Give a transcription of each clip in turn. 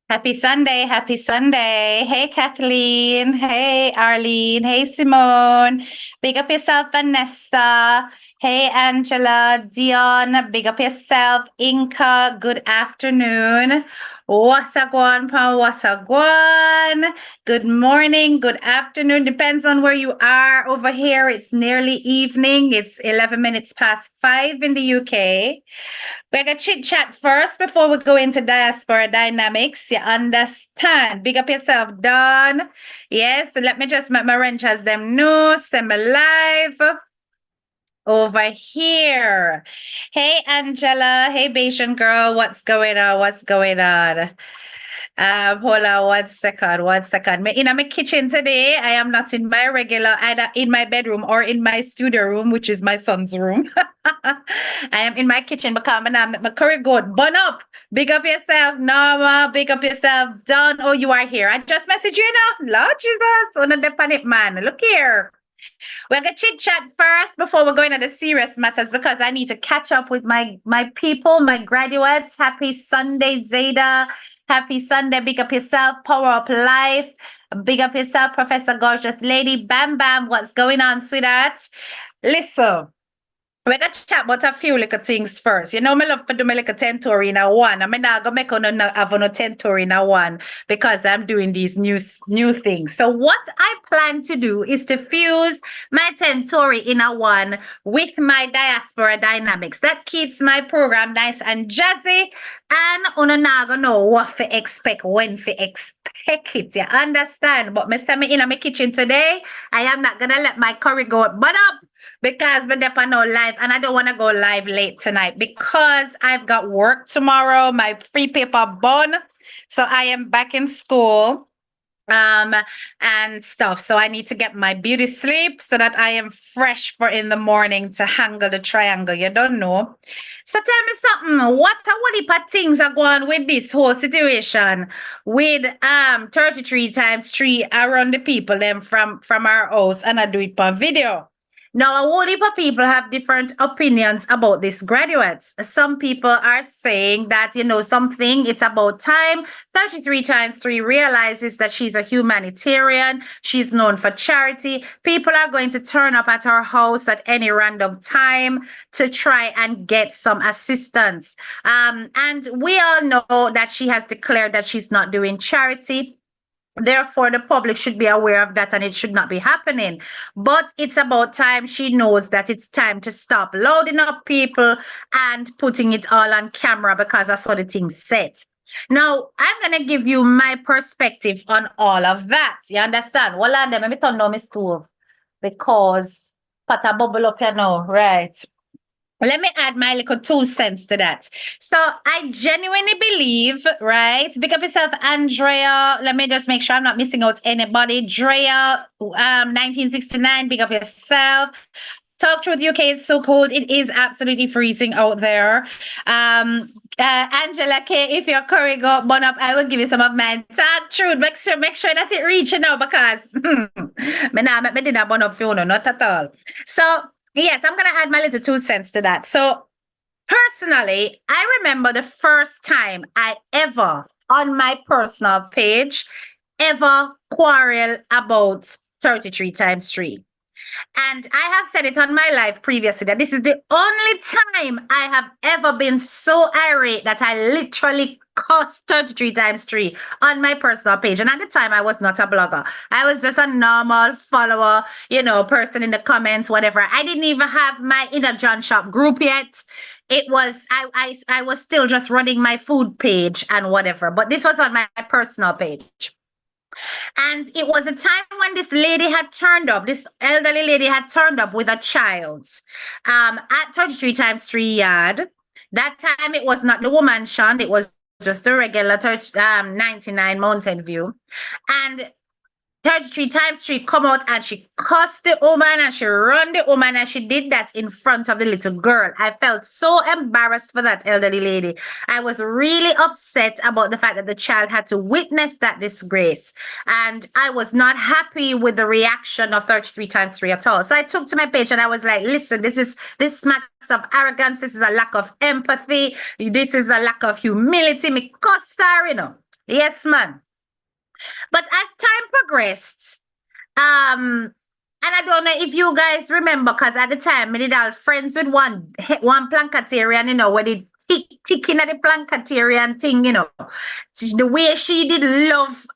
Happy Sunday, happy Sunday. Hey, Kathleen. Hey, Arlene. Hey, Simone. Big up yourself, Vanessa. Hey, Angela, Dion. Big up yourself, Inca. Good afternoon. What's a guan, pa? What's a guan? Good morning, good afternoon. Depends on where you are. Over here, it's nearly evening. It's 11 minutes past 5 in the UK. We're gonna chit chat first before we go into diaspora dynamics. You understand? Big up yourself, Don. Yes, let me just make my renters them know. Send me live over here. Hey, Angela. Hey, Bayesian girl. What's going on? What's going on? Hold on 1 second, 1 second. Me in my kitchen today. I am not in my regular, either in my bedroom or in my studio room, which is my son's room. I am in my kitchen because I'm my curry goat. Bun up. Big up yourself, Norma. Big up yourself, Don. Oh, you are here. I just messaged you now. Lord Jesus. On the panic man. Look here. We're gonna chit chat first before we go into the serious matters because I need to catch up with my people, my graduates. Happy Sunday, Zeta. Happy Sunday. Big up yourself. Power up life. Big up yourself, Professor Gorgeous Lady. Bam Bam. What's going on, sweetheart? Listen. We're gonna chat about a few little things first. You know, me love to do my little 10 Tory Ina One. I'm not gonna make on have no 10 Tory Ina One because I'm doing these new things. So what I plan to do is to fuse my 10 Tory Ina One with my diaspora dynamics. That keeps my program nice and jazzy, and una not gonna know what to expect, when to expect it. You understand? But me say me in my kitchen today, I am not gonna let my curry go but up because we're definitely no live and I don't want to go live late tonight because I've got work tomorrow, my free paper bun. So I am back in school um and stuff. So I need to get my beauty sleep so that I am fresh for in the morning to handle the triangle. You don't know. So tell me something. What a whole heap of things are going with this whole situation with 33 times 3 around the people them from our house, and I do it per video. Now, a whole heap of people have different opinions about these graduates. Some people are saying that, something, it's about time. 33 times 3 realizes that she's a humanitarian. She's known for charity. People are going to turn up at her house at any random time to try and get some assistance. And we all know that she has declared that she's not doing charity. Therefore, the public should be aware of that and it should not be happening. But it's about time she knows that it's time to stop loading up people and putting it all on camera because I saw the thing set. Now, I'm going to give you my perspective on all of that. You understand? Well, and then let me turn down my stove because pot a bubble up here now. Right. Let me add my little 2 cents to that. So I genuinely believe, right? Big up yourself, Andrea. Let me just make sure I'm not missing out anybody. Drea, 1969, big up yourself. Talk Truth UK, it's so cold. It is absolutely freezing out there. Angela K, if your curry go burn up, I will give you some of mine. Talk Truth, make sure that it reach because me nah make me dinner burn up for you, not at all. So yes, I'm gonna add my little 2 cents to that. So personally, I remember the first time I ever on my personal page ever quarrel about 33 times 3. And I have said it on my live previously that this is the only time I have ever been so irate that I literally cussed 33 times 3 on my personal page. And at the time, I was not a blogger. I was just a normal follower, person in the comments, whatever. I didn't even have my Inner John Shop group yet. It was I was still just running my food page and whatever. But this was on my personal page. And it was a time when this lady had turned up, this elderly lady had turned up with a child at 33 times 3 yard. That time it was not the woman shunned, it was just the regular 99 Mountain View. And 33 times 3 come out and she cussed the woman and she run the woman and she did that in front of the little girl. I felt so embarrassed for that elderly lady. I was really upset about the fact that the child had to witness that disgrace. And I was not happy with the reaction of 33 times 3 at all. So I took to my page and I was like, listen, this smacks of arrogance. This is a lack of empathy. This is a lack of humility. Me cuss her, you know. Yes, man. But as time progressed, and I don't know if you guys remember, because at the time, I did all friends with one Plancatarian, you know, where they ticking at the Plancatarian thing, you know. The way she did love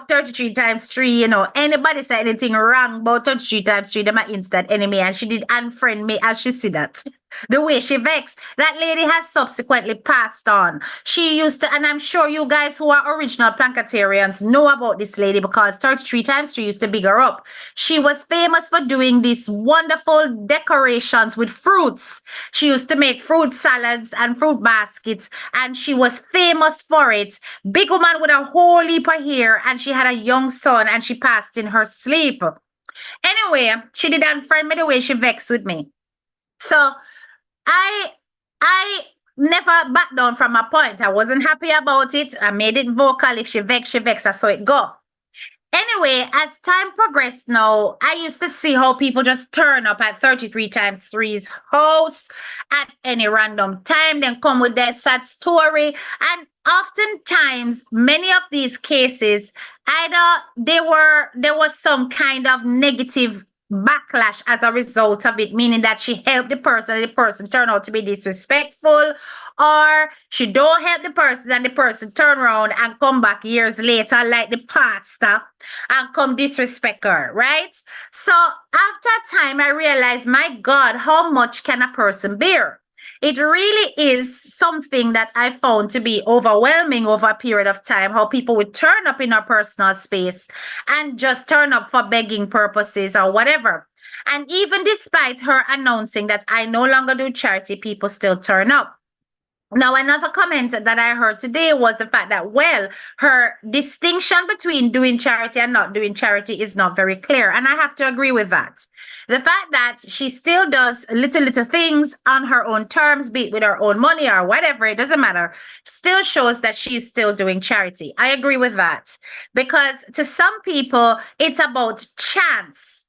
33 times 3, you know. Anybody say anything wrong about 33 times 3, they're my instant enemy. And she did unfriend me as she see that. The way she vexed. That lady has subsequently passed on. She used to, and I'm sure you guys who are original Plancatarians know about this lady because 33 times 3 used to big her up. She was famous for doing these wonderful decorations with fruits. She used to make fruit salads and fruit baskets, and she was famous for it. Big woman with a whole heap of hair, and she had a young son, and she passed in her sleep. Anyway, she did unfriend me the way she vexed with me. So I never backed down from my point. I wasn't happy about it. I made it vocal. If she vex, I saw it go. Anyway, as time progressed now, I used to see how people just turn up at 33 times 3's house at any random time, then come with their sad story. And oftentimes, many of these cases, either there was some kind of negative backlash as a result of it, meaning that she helped the person and the person turned out to be disrespectful, or she don't help the person and the person turn around and come back years later like the pastor and come disrespect her, right? So after time, I realized, my God, how much can a person bear? It really is something that I found to be overwhelming over a period of time, how people would turn up in our personal space and just turn up for begging purposes or whatever. And even despite her announcing that I no longer do charity, people still turn up. Now, another comment that I heard today was the fact that, well, her distinction between doing charity and not doing charity is not very clear. And I have to agree with that. The fact that she still does little things on her own terms, be it with her own money or whatever, it doesn't matter, still shows that she's still doing charity. I agree with that. Because to some people, it's about chance.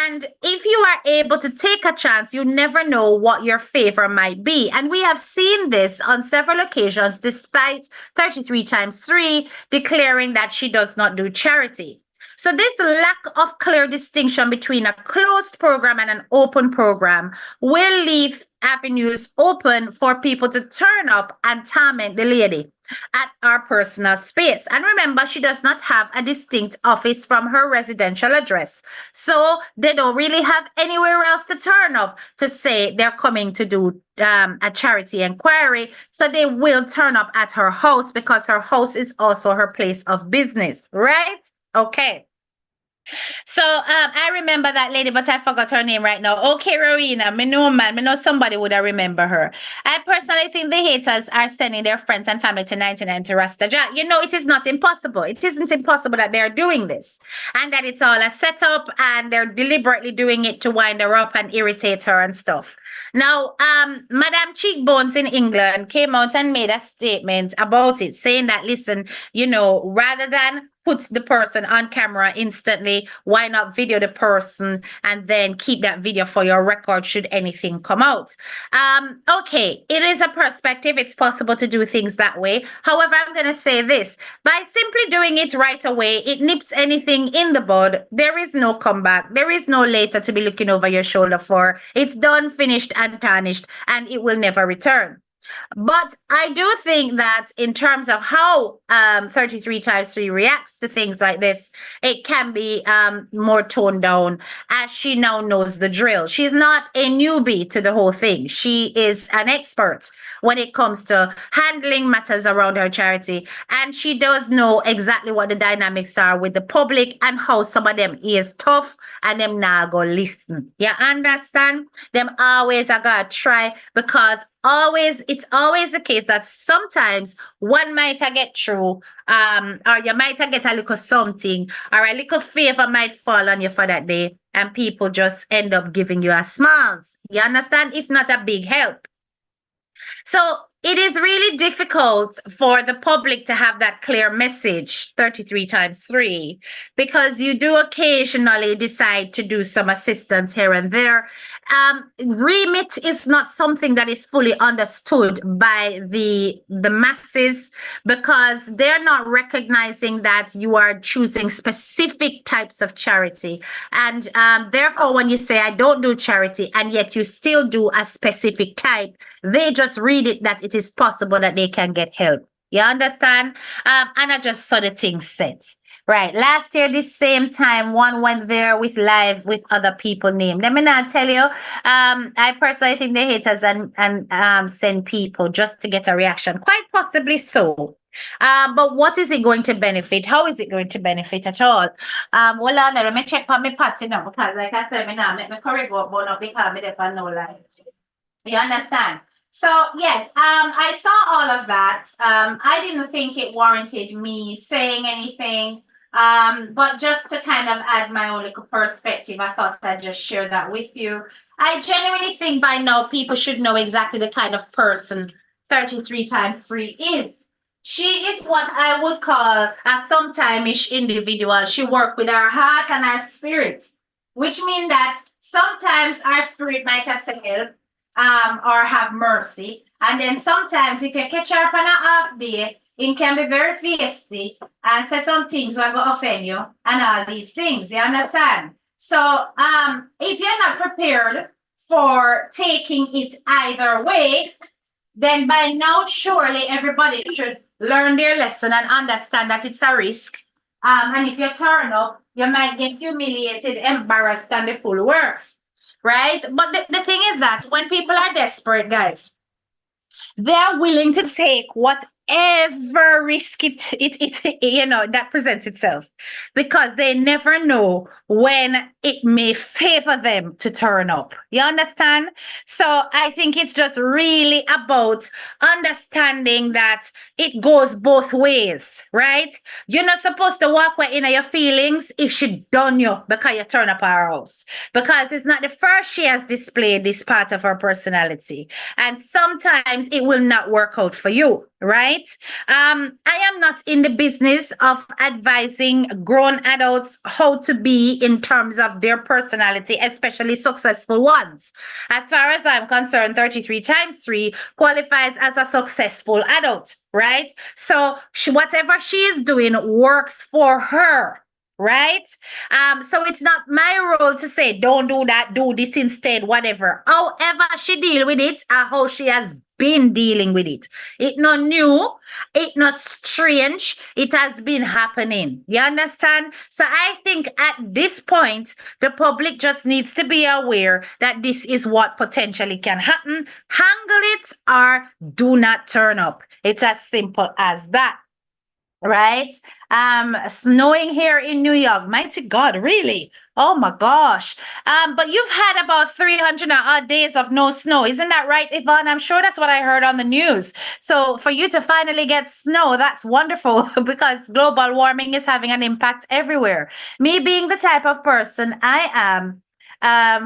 And if you are able to take a chance, you never know what your favor might be. And we have seen this on several occasions, despite 33 times 3 declaring that she does not do charity. So this lack of clear distinction between a closed program and an open program will leave avenues open for people to turn up and torment the lady at our personal space. And remember, she does not have a distinct office from her residential address. So they don't really have anywhere else to turn up to say they're coming to do a charity inquiry. So they will turn up at her house because her house is also her place of business, right? Okay. So I remember that lady, but I forgot her name right now. Okay, Rowena, me know man, me know somebody would have remember her. I personally think the haters are sending their friends and family to 99 to Rastaja. You know, it is not impossible. It isn't impossible that they're doing this and that it's all a setup and they're deliberately doing it to wind her up and irritate her and stuff. Now, Madame Cheekbones in England came out and made a statement about it, saying that, listen, you know, rather than put the person on camera instantly, why not video the person and then keep that video for your record should anything come out? Okay, it is a perspective. It's possible to do things that way. However, I'm going to say this. By simply doing it right away, it nips anything in the bud. There is no comeback. There is no later to be looking over your shoulder for. It's done, finished, and tarnished, and it will never return. But I do think that in terms of how 33 times 3 reacts to things like this, it can be more toned down as she now knows the drill. She's not a newbie to the whole thing. She is an expert when it comes to handling matters around her charity. And she does know exactly what the dynamics are with the public and how some of them is tough and them now go listen. You understand? Them always are going to try because it's always the case that sometimes one might get through, or you might get a little something, or a little favor might fall on you for that day, and people just end up giving you a smiles. You understand? If not a big help. So it is really difficult for the public to have that clear message 33 times 3, because you do occasionally decide to do some assistance here and there. Remit is not something that is fully understood by the masses, because they're not recognizing that you are choosing specific types of charity. And therefore, when you say, I don't do charity, and yet you still do a specific type, they just read it that it is possible that they can get help. You understand? And I just saw the thing set. Right. Last year, this same time, one went there with live with other people named. Let me not tell you. I personally think they hate us and send people just to get a reaction. Quite possibly so. But what is it going to benefit? How is it going to benefit at all? Hold on, let me check on my party now, because like I said, me now make me correct what but not because me never know life. You understand? So yes, I saw all of that. I didn't think it warranted me saying anything. But just to kind of add my own little perspective, I thought I'd just share that with you. I genuinely think by now people should know exactly the kind of person 33 times 3 is. She is what I would call a sometime-ish individual. She works with her heart and her spirit, which means that sometimes our spirit might have said help, or have mercy. And then sometimes if you catch her up on a half day, it can be very feisty and say some things will go offend you and all these things. You understand? So if you're not prepared for taking it either way, then by now surely everybody should learn their lesson and understand that it's a risk. And if you turn up, you might get humiliated, embarrassed, and the full works. Right? But the thing is that when people are desperate, guys, they're willing to take whatever risk it that presents itself, because they never know when it may favor them to turn up. You understand? So I think it's just really about understanding that it goes both ways, right? You're not supposed to walk away in your feelings if she done you because you turn up our house, because it's not the first she has displayed this part of her personality, and sometimes it will not work out for you, right? I am not in the business of advising grown adults how to be in terms of their personality, especially successful ones. As far as I'm concerned, 33 times 3 qualifies as a successful adult, right? So whatever she is doing works for her. Right? So it's not my role to say, don't do that, do this instead, whatever. However, she deal with it, and how she has been dealing with it. It not new, it not strange. It has been happening. You understand? So I think at this point, the public just needs to be aware that this is what potentially can happen. Handle it or do not turn up. It's as simple as that. Right? Snowing here in New York. Mighty God, really? Oh my gosh. But you've had about 300 odd days of no snow. Isn't that right, Yvonne? I'm sure that's what I heard on the news. So for you to finally get snow, that's wonderful because global warming is having an impact everywhere. Me being the type of person I am,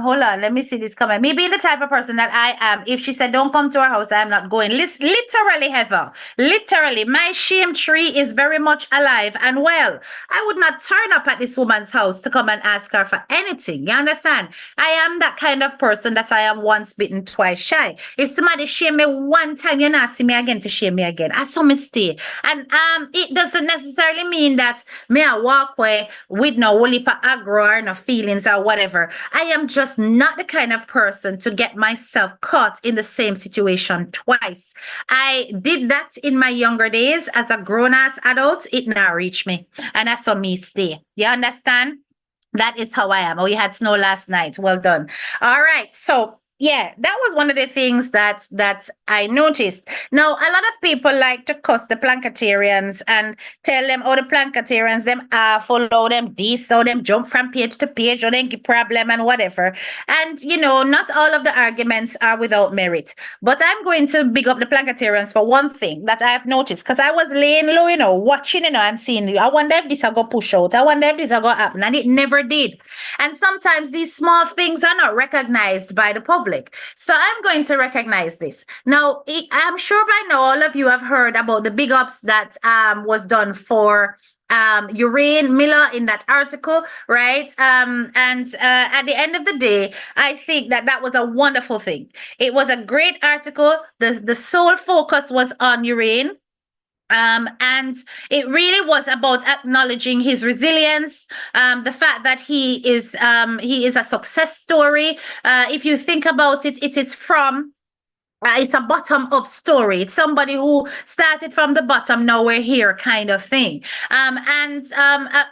hold on, let me see this comment. Me being the type of person that I am, if she said don't come to our house, I'm not going. Literally, Heather, literally, my shame tree is very much alive and well. I would not turn up at this woman's house to come and ask her for anything. You understand? I am that kind of person that I am once bitten, twice shy. If somebody shame me one time, you not see me again for shame me again. I saw me stay. And it doesn't necessarily mean that me I walk away with no whole heap of aggro or no feelings or whatever. I am just not the kind of person to get myself caught in the same situation twice. I did that in my younger days as a grown-ass adult. It now reached me. And that's how me stay. You understand? That is how I am. Oh, we had snow last night. Well done. All right. So yeah, that was one of the things that I noticed. Now, a lot of people like to cuss the Plancatarians and tell them, oh, the Plancatarians, them follow them this, so them jump from page to page, or they give problem and whatever. And not all of the arguments are without merit. But I'm going to big up the Plancatarians for one thing that I've noticed, because I was laying low, watching, and seeing. I wonder if this will go push out. I wonder if this will go happen, and it never did. And sometimes these small things are not recognized by the public. So I'm going to recognize this. Now, I'm sure by now all of you have heard about the big ups that was done for Urian Miller in that article, right? And at the end of the day, I think that was a wonderful thing. It was a great article. The sole focus was on Urian, and it really was about acknowledging his resilience, the fact that he is a success story. If you think about it, it is from it's a bottom up story. It's somebody who started from the bottom, now we're here, kind of thing. And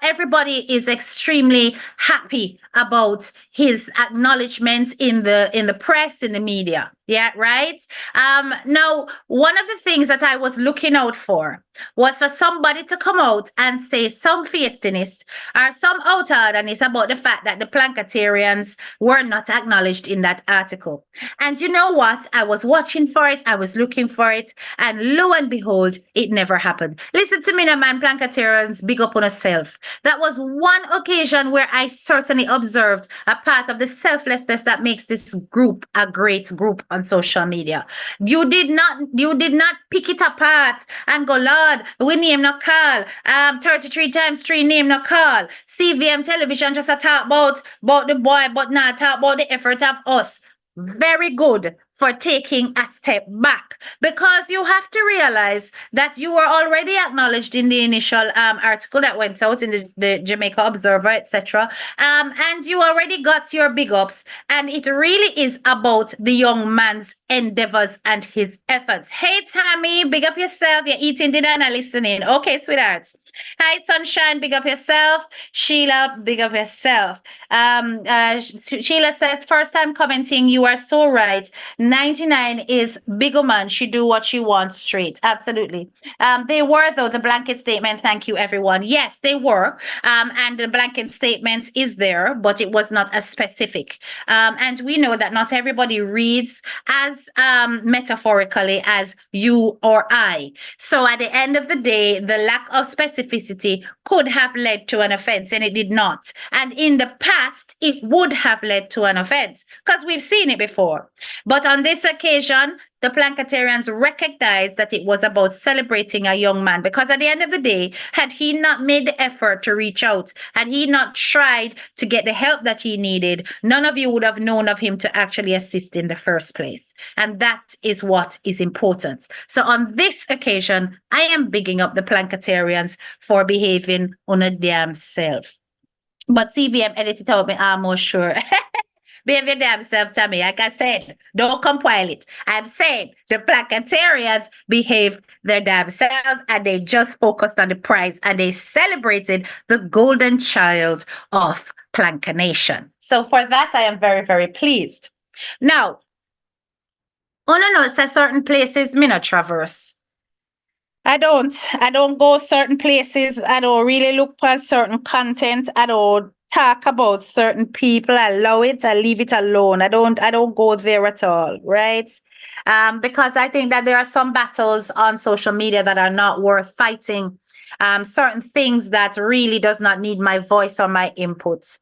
everybody is extremely happy about his acknowledgement in the press, in the media. Yeah, right. Now, one of the things that I was looking out for was for somebody to come out and say some feistiness or some outarderness about the fact that the Plancatarians were not acknowledged in that article. And you know what? I was watching for it, I was looking for it, and lo and behold, it never happened. Listen to me now, man, Plancatarians, big up on yourself. That was one occasion where I certainly observed a part of the selflessness that makes this group a great group on social media. You did not pick it apart and go, Lord, we name not call. 33 times 3 name not call. CVM television just a talk about the boy, but not talk about the effort of us. Very good for taking a step back, because you have to realize that you were already acknowledged in the initial article that went out in the Jamaica Observer, etc. And you already got your big ups, and it really is about the young man's endeavors and his efforts. Hey, Tammy, big up yourself. You're eating dinner and listening. Okay, sweetheart. Hi, Sunshine, big up yourself. Sheila, big up yourself. Sheila says, first time commenting, you are so right. 99 is big woman. She do what she wants straight. Absolutely. They were, though, the blanket statement. Thank you, everyone. Yes, they were. And the blanket statement is there, but it was not as specific. And we know that not everybody reads as metaphorically as you or I. So at the end of the day, the lack of specificity could have led to an offense, and it did not. And in the past, it would have led to an offense, because we've seen it before. But on this occasion, the Plancatarians recognized that it was about celebrating a young man, because at the end of the day, had he not made the effort to reach out, had he not tried to get the help that he needed, none of you would have known of him to actually assist in the first place. And that is what is important. So on this occasion, I am bigging up the Plancatarians for behaving on a damn self. But CVM edited out me, I'm more sure. Behave your damn self, Tommy. Like I said, don't compile it. I'm saying the Plancatarians behave their damn selves, and they just focused on the prize, and they celebrated the golden child of Planca Nation. So for that, I am very, very pleased. Now, oh no, it's a certain places me not traverse. I don't go certain places. I don't really look for certain content. I don't talk about certain people. I allow it. I leave it alone. I don't go there at all, right? Because I think that there are some battles on social media that are not worth fighting. Certain things that really does not need my voice or my inputs.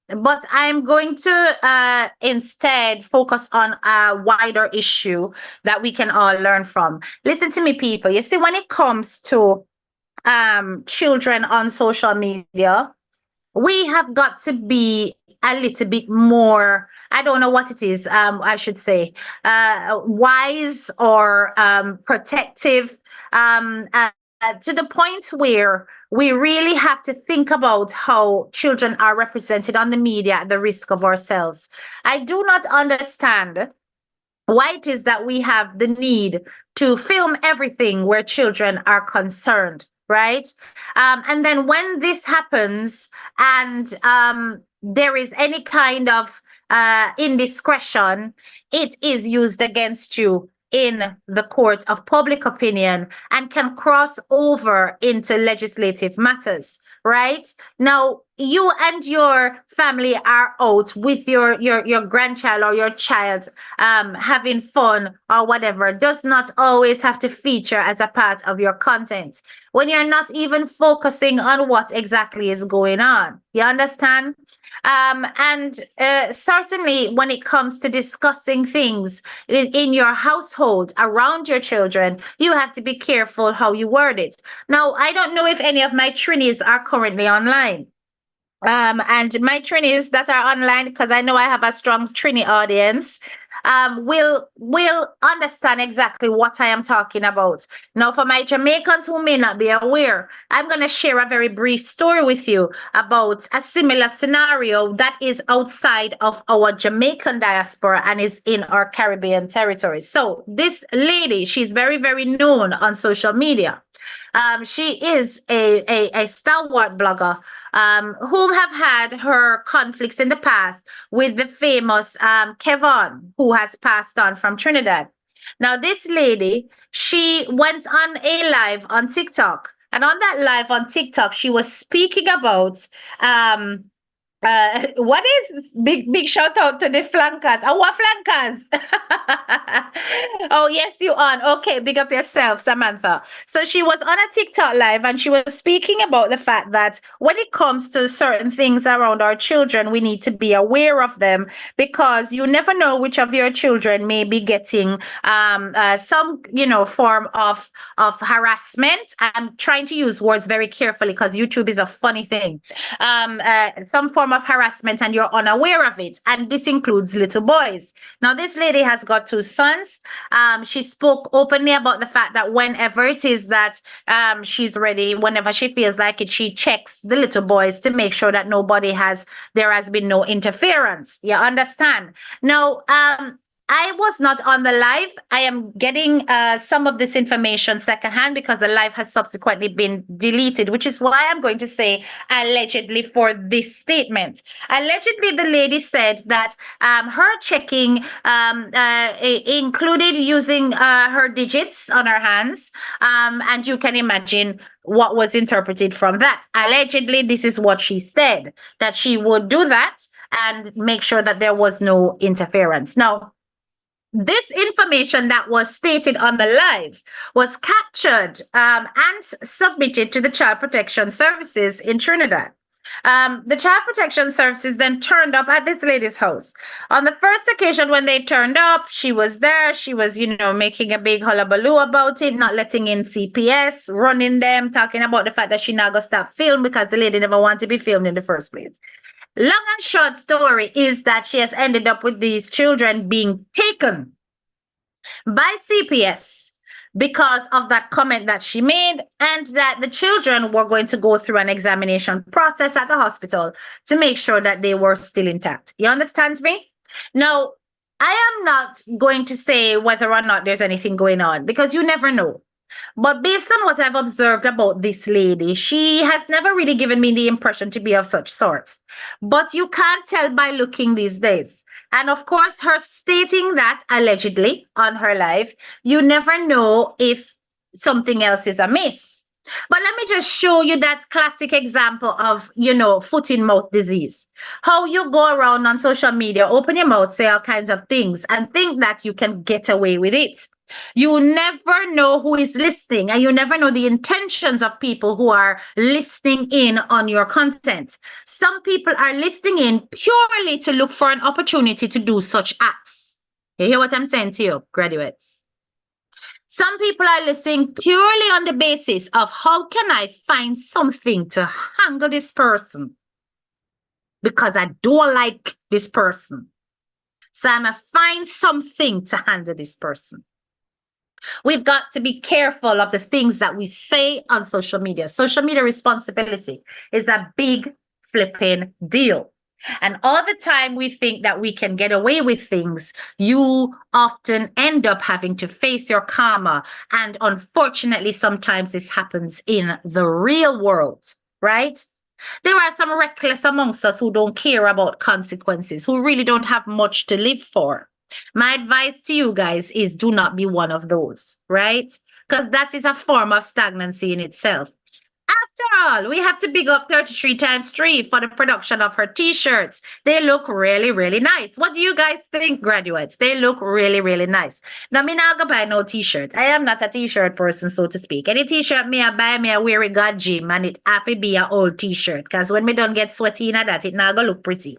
But I'm going to instead focus on a wider issue that we can all learn from. Listen to me, people. You see, when it comes to children on social media, we have got to be a little bit more, I don't know what it is, I should say, wise or protective, to the point where we really have to think about how children are represented on the media at the risk of ourselves. I do not understand why it is that we have the need to film everything where children are concerned, right? And then when this happens, and there is any kind of indiscretion, it is used against you in the court of public opinion and can cross over into legislative matters, right? Now, you and your family are out with your grandchild or your child, having fun or whatever, does not always have to feature as a part of your content when you're not even focusing on what exactly is going on. You understand? And certainly when it comes to discussing things in your household around your children, you have to be careful how you word it. Now, I don't know if any of my Trinis are currently online. And my Trinis that are online, because I know I have a strong Trini audience, will understand exactly what I am talking about. Now, for my Jamaicans who may not be aware, I'm going to share a very brief story with you about a similar scenario that is outside of our Jamaican diaspora and is in our Caribbean territories. So, this lady, she's very, very known on social media. She is a stalwart blogger, whom have had her conflicts in the past with the famous Kevon, who has passed on from Trinidad. Now, this lady, she went on a live on TikTok. And on that live on TikTok, she was speaking about what is big shout out to the flankers? Our flankers. Oh, yes, you on. Okay, big up yourself, Samantha. So she was on a TikTok live and she was speaking about the fact that when it comes to certain things around our children, we need to be aware of them because you never know which of your children may be getting some, form of harassment. I'm trying to use words very carefully because YouTube is a funny thing. Some form of harassment and you're unaware of it. And this includes little boys. Now, this lady has got two sons. She spoke openly about the fact that whenever it is that she's ready, whenever she feels like it, she checks the little boys to make sure that there has been no interference. You understand? Now, I was not on the live. I am getting some of this information secondhand because the live has subsequently been deleted, which is why I'm going to say allegedly for this statement. Allegedly, the lady said that her checking included using her digits on her hands. And you can imagine what was interpreted from that. Allegedly, this is what she said, that she would do that and make sure that there was no interference. Now, this information that was stated on the live was captured and submitted to the Child Protection Services in Trinidad. The Child Protection Services then turned up at this lady's house. On the first occasion when they turned up, she was there. She was, making a big hullabaloo about it, not letting in CPS, running them, talking about the fact that she not gonna stop film because the lady never wanted to be filmed in the first place. Long and short story is that she has ended up with these children being taken by CPS because of that comment that she made, and that the children were going to go through an examination process at the hospital to make sure that they were still intact. You understand me? Now, I am not going to say whether or not there's anything going on because you never know. But based on what I've observed about this lady, she has never really given me the impression to be of such sorts. But you can't tell by looking these days. And of course, her stating that allegedly on her life, you never know if something else is amiss. But let me just show you that classic example of, foot in mouth disease. How you go around on social media, open your mouth, say all kinds of things, and think that you can get away with it. You never know who is listening, and you never know the intentions of people who are listening in on your content. Some people are listening in purely to look for an opportunity to do such acts. You hear what I'm saying to you, graduates? Some people are listening purely on the basis of how can I find something to handle this person because I don't like this person. So I'm going to find something to handle this person. We've got to be careful of the things that we say on social media. Social media responsibility is a big flipping deal. And all the time we think that we can get away with things, you often end up having to face your karma. And unfortunately, sometimes this happens in the real world, right? There are some reckless amongst us who don't care about consequences, who really don't have much to live for. My advice to you guys is do not be one of those, right? Because that is a form of stagnancy in itself. After all, we have to big up 33 times 3 for the production of her t-shirts. They look really, really nice. What do you guys think, graduates? They look really, really nice. Now, me not go buy no t-shirt. I am not a t-shirt person, so to speak. Any t-shirt me I buy, me I wear it got gym, and it have to be a old t-shirt. Because when me don't get sweaty in that, it not go look pretty.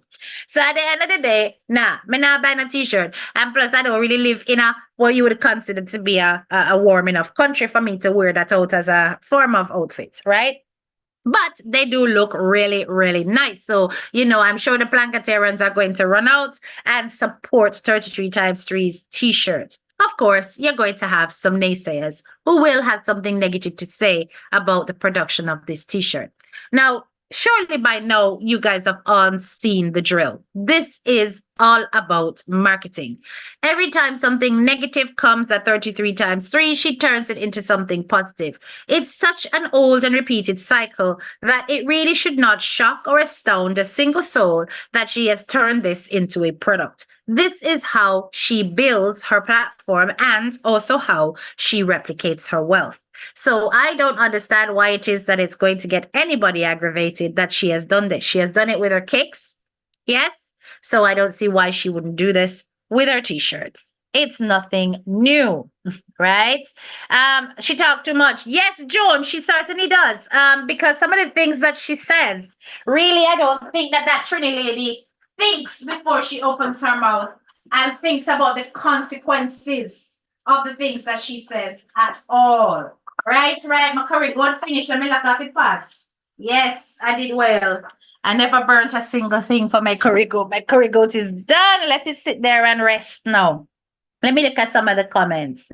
So at the end of the day, nah, me not buy no t-shirt. And plus, I don't really live in a what you would consider to be a warm enough country for me to wear that out as a form of outfit, right? But they do look really, really nice. So, I'm sure the Planketarians are going to run out and support 33 times 3's t-shirt. Of course, you're going to have some naysayers who will have something negative to say about the production of this t-shirt. Now, surely by now, you guys have all seen the drill. This is all about marketing. Every time something negative comes at 33 times 3, she turns it into something positive. It's such an old and repeated cycle that it really should not shock or astound a single soul that she has turned this into a product. This is how she builds her platform and also how she replicates her wealth. So I don't understand why it is that it's going to get anybody aggravated that she has done this. She has done it with her kicks. Yes. So I don't see why she wouldn't do this with her t-shirts. It's nothing new, right? She talked too much. Yes, Joan, she certainly does. Because some of the things that she says, really, I don't think that Trini lady thinks before she opens her mouth and thinks about the consequences of the things that she says at all. Right, my curry goat finish. Let me look off it part. Yes, I did well. I never burnt a single thing for my curry goat. My curry goat is done. Let it sit there and rest now. Let me look at some of the comments.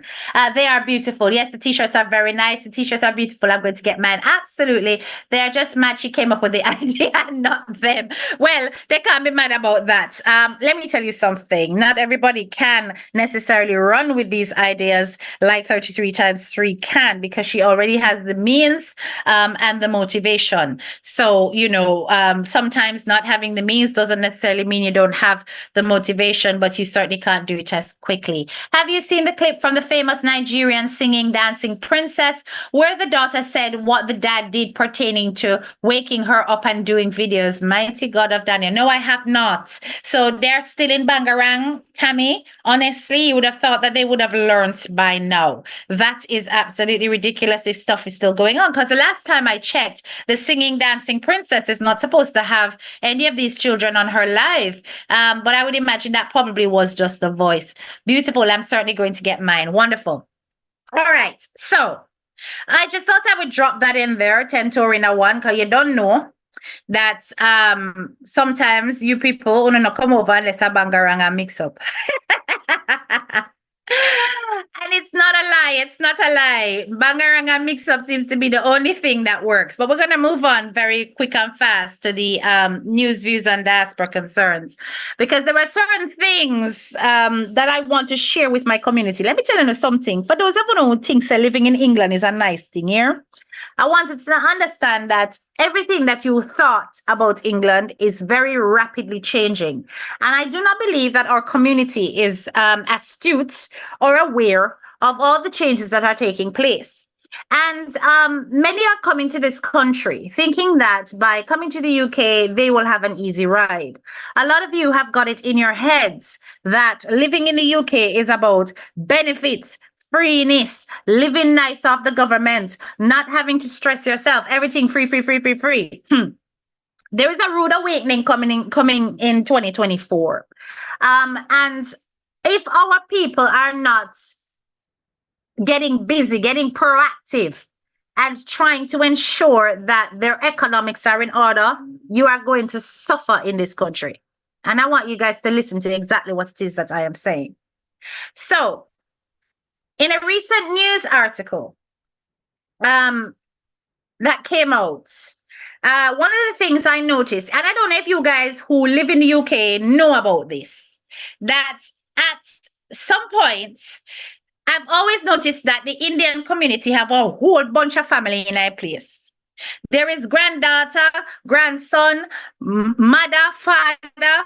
They are beautiful. Yes, the t-shirts are very nice. The t-shirts are beautiful. I'm going to get mine. Absolutely. They are just mad she came up with the idea, not them. Well, they can't be mad about that. Let me tell you something. Not everybody can necessarily run with these ideas like 33 times 3 can, because she already has the means and the motivation. So, sometimes not having the means doesn't necessarily mean you don't have the motivation, but you certainly can't do it as quickly. Have you seen the clip from the famous Nigerian singing, dancing princess, where the daughter said what the dad did pertaining to waking her up and doing videos? Mighty God of Daniel. No, I have not. So they're still in Bangarang, Tammy. Honestly, you would have thought that they would have learned by now. That is absolutely ridiculous if stuff is still going on. Because the last time I checked, the singing, dancing princess is not supposed to have any of these children on her live. But I would imagine that probably was just the voice. Beautiful. I'm certainly going to get mine. Wonderful. All right. So I just thought I would drop that in there, Tory Ina One, because you don't know that sometimes you people don't come over unless a bangarang and mix up. And it's not a lie. It's not a lie. Bangaranga mix-up seems to be the only thing that works. But we're going to move on very quick and fast to the news, views, and diaspora concerns, because there are certain things that I want to share with my community. Let me tell you something. For those of you who think that living in England is a nice thing here, I wanted to understand that everything that you thought about England is very rapidly changing. And I do not believe that our community is astute or aware of all the changes that are taking place. And many are coming to this country thinking that by coming to the UK, they will have an easy ride. A lot of you have got it in your heads that living in the UK is about benefits, freeness, living nice off the government, not having to stress yourself, everything free, free, free, free, free. There is a rude awakening coming in 2024. And if our people are not getting busy, getting proactive, and trying to ensure that their economics are in order, you are going to suffer in this country. And I want you guys to listen to exactly what it is that I am saying. So, in a recent news article that came out, one of the things I noticed, and I don't know if you guys who live in the UK know about this, that at some point, I've always noticed that the Indian community have a whole bunch of family in a place. There is granddaughter, grandson, mother, father,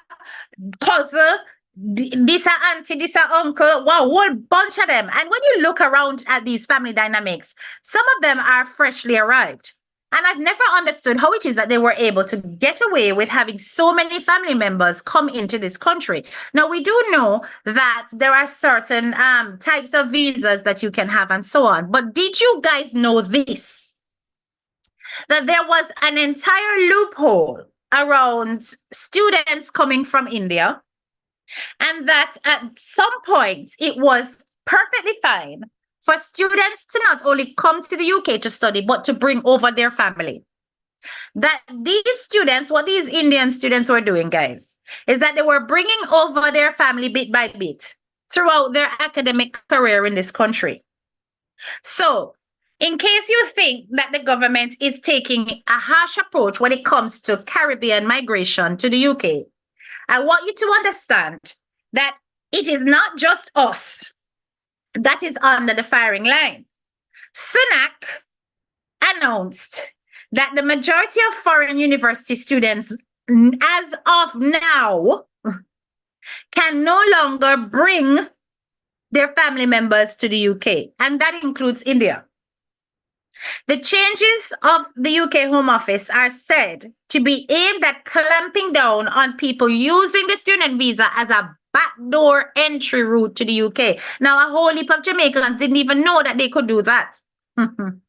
cousin, this a auntie, this a uncle, wow, whole bunch of them. And when you look around at these family dynamics, some of them are freshly arrived. And I've never understood how it is that they were able to get away with having so many family members come into this country. Now, we do know that there are certain types of visas that you can have and so on. But did you guys know this? That there was an entire loophole around students coming from India, and that at some point it was perfectly fine for students to not only come to the UK to study, but to bring over their family. That these students, what these Indian students were doing, guys, is that they were bringing over their family bit by bit throughout their academic career in this country. So, in case you think that the government is taking a harsh approach when it comes to Caribbean migration to the UK, I want you to understand that it is not just us that is under the firing line. Sunak announced that the majority of foreign university students, as of now, can no longer bring their family members to the UK, and that includes India. The changes of the UK Home Office are said to be aimed at clamping down on people using the student visa as a backdoor entry route to the UK. Now, a whole heap of Jamaicans didn't even know that they could do that. And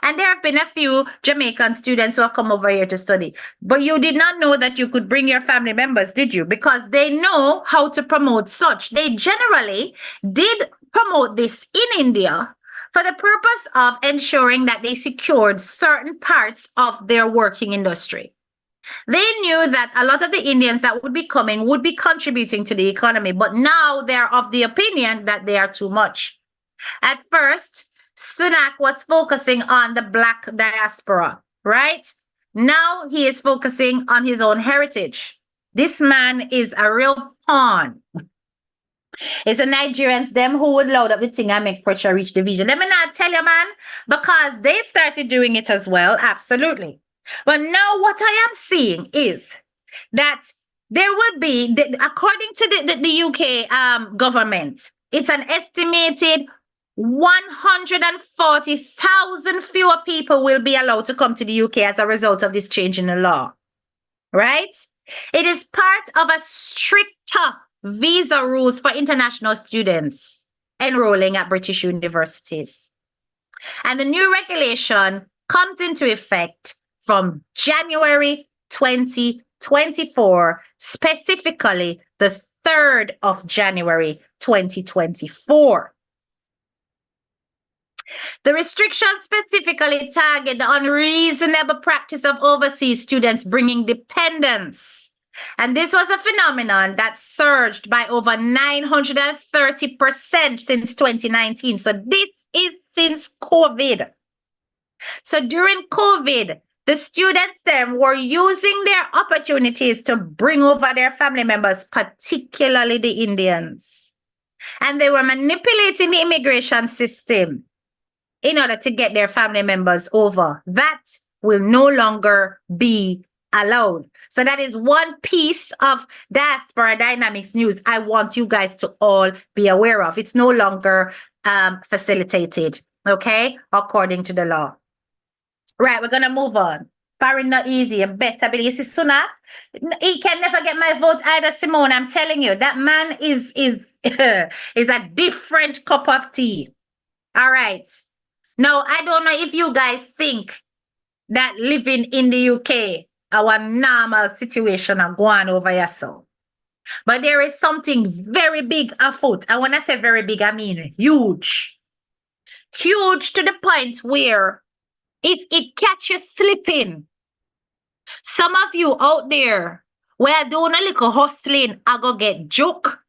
there have been a few Jamaican students who have come over here to study. But you did not know that you could bring your family members, did you? Because they know how to promote such. They generally did promote this in India for the purpose of ensuring that they secured certain parts of their working industry. They knew that a lot of the Indians that would be coming would be contributing to the economy, but now they're of the opinion that they are too much. At first, Sunak was focusing on the Black diaspora, right? Now he is focusing on his own heritage. This man is a real pawn. It's the Nigerians, them who would load up the thing and make pressure reach the vision. Let me not tell you, man, because they started doing it as well. Absolutely. But now what I am seeing is that there would be, according to the UK government, it's an estimated 140,000 fewer people will be allowed to come to the UK as a result of this change in the law, right? It is part of a stricter visa rules for international students enrolling at British universities. And the new regulation comes into effect from January 2024, specifically the 3rd of January 2024. The restrictions specifically target the unreasonable practice of overseas students bringing dependents. And this was a phenomenon that surged by over 930% since 2019. So this is since COVID. So during COVID, the students then were using their opportunities to bring over their family members, particularly the Indians. And they were manipulating the immigration system in order to get their family members over. That will no longer be allowed. So that is one piece of diaspora dynamics news I want you guys to all be aware of. It's no longer facilitated, okay, according to the law. Right, we're going to move on. Foreign not easy. And better believe. You see, Sunak, he can never get my vote either, Simone. I'm telling you, that man is is a different cup of tea. All right. Now, I don't know if you guys think that living in the UK, our normal situation are going over here so. But there is something very big afoot. And when I say very big, I mean huge. Huge to the point where if it catches slipping, some of you out there where doing a little hustling, I go get joke.